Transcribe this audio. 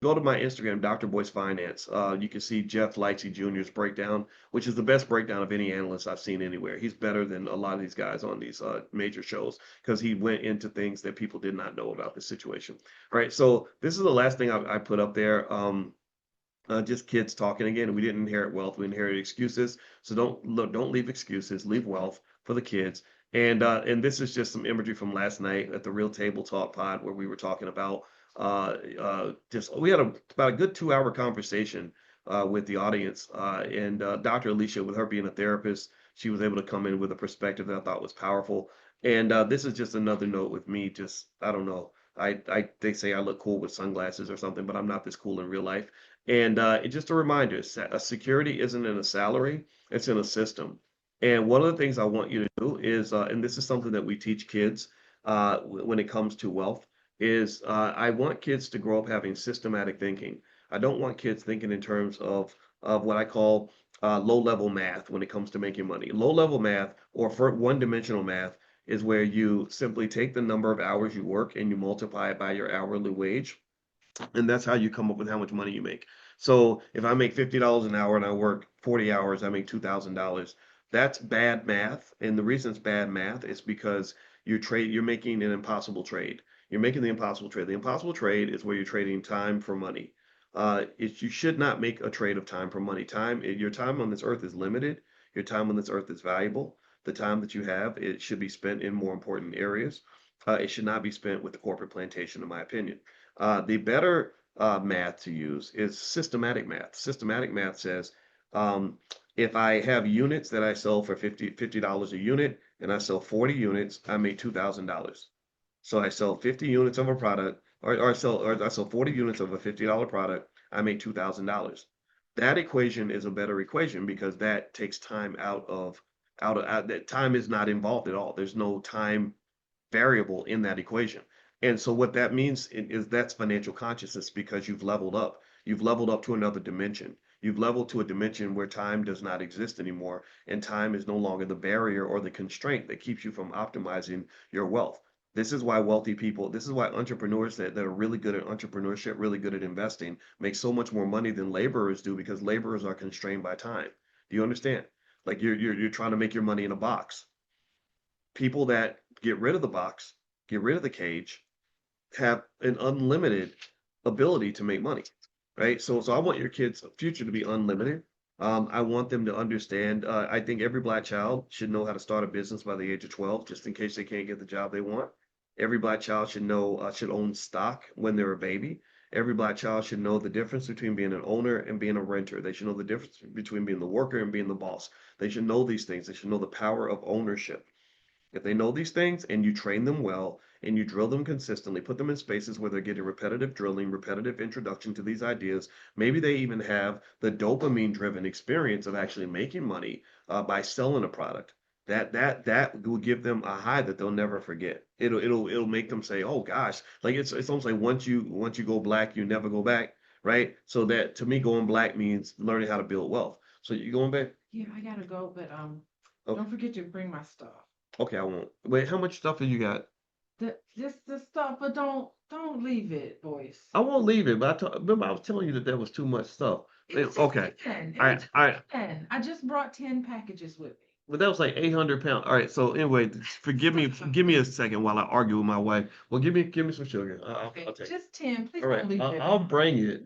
go to my Instagram, Dr. Boyce Finance. You can see Jeff Lightsey Jr.'s breakdown, which is the best breakdown of any analyst I've seen anywhere. He's better than a lot of these guys on these major shows because he went into things that people did not know about the situation. All right, so this is the last thing I put up there. Just kids talking again. We didn't inherit wealth; we inherited excuses. So don't leave excuses. Leave wealth for the kids. And this is just some imagery from last night at the Real Table Talk Pod where we were talking about just we had about a good 2 hour conversation with the audience and Dr. Alicia, with her being a therapist, she was able to come in with a perspective that I thought was powerful. And this is just another note with me. Just I don't know. They say I look cool with sunglasses or something, but I'm not this cool in real life. And just a reminder, a security isn't in a salary, it's in a system. And one of the things I want you to do is, and this is something that we teach kids when it comes to wealth, is I want kids to grow up having systematic thinking. I don't want kids thinking in terms of what I call low-level math when it comes to making money. Low-level math or for one-dimensional math is where you simply take the number of hours you work and you multiply it by your hourly wage, and that's how you come up with how much money you make. So if I make $50 an hour and I work 40 hours, I make $2,000. That's bad math, and the reason it's bad math is because you're making an impossible trade. You're making the impossible trade. The impossible trade is where you're trading time for money. You should not make a trade of time for money. Your time on this earth is limited. Your time on this earth is valuable. The time that you have, it should be spent in more important areas. It should not be spent with the corporate plantation, in my opinion. The better math to use is systematic math. Systematic math says if I have units that I sell for $50 a unit and I sell 40 units, I make $2,000. So I sell 50 units of a product, or I sell 40 units of a $50 product, I make $2,000. That equation is a better equation because that takes time that time is not involved at all. There's no time variable in that equation. And so what that means is that's financial consciousness because you've leveled up. You've leveled up to another dimension. You've leveled to a dimension where time does not exist anymore, and time is no longer the barrier or the constraint that keeps you from optimizing your wealth. This is why wealthy people, this is why entrepreneurs that are really good at entrepreneurship, really good at investing, make so much more money than laborers do because laborers are constrained by time. Do you understand? Like you're trying to make your money in a box. People that get rid of the box, get rid of the cage, have an unlimited ability to make money, right? So I want your kids' future to be unlimited. I want them to understand. I think every black child should know how to start a business by the age of 12, just in case they can't get the job they want. Every black child should own stock when they're a baby. Every black child should know the difference between being an owner and being a renter. They should know the difference between being the worker and being the boss. They should know these things. They should know the power of ownership. If they know these things and you train them well and you drill them consistently, put them in spaces where they're getting repetitive drilling, repetitive introduction to these ideas, maybe they even have the dopamine driven experience of actually making money by selling a product. That will give them a high that they'll never forget. It'll make them say, "Oh gosh," like it's almost like once you go black, you never go back, right? So that to me, going black means learning how to build wealth. So you going back? Yeah, I gotta go, but Oh, don't forget to bring my stuff. okay, I won't. Wait, how much stuff have you got? The stuff, but don't leave it, boys. I won't leave it, but remember I was telling you that there was too much stuff. It's just Okay, 10. all Every right, time all right. 10. I just brought 10 packages with me. But that was like 800 pounds. All right, so anyway, forgive me. Give me a second while I argue with my wife. Well, give me some sugar. I'll Okay, take it. just 10. Please All right, don't leave it at I'll home. bring it.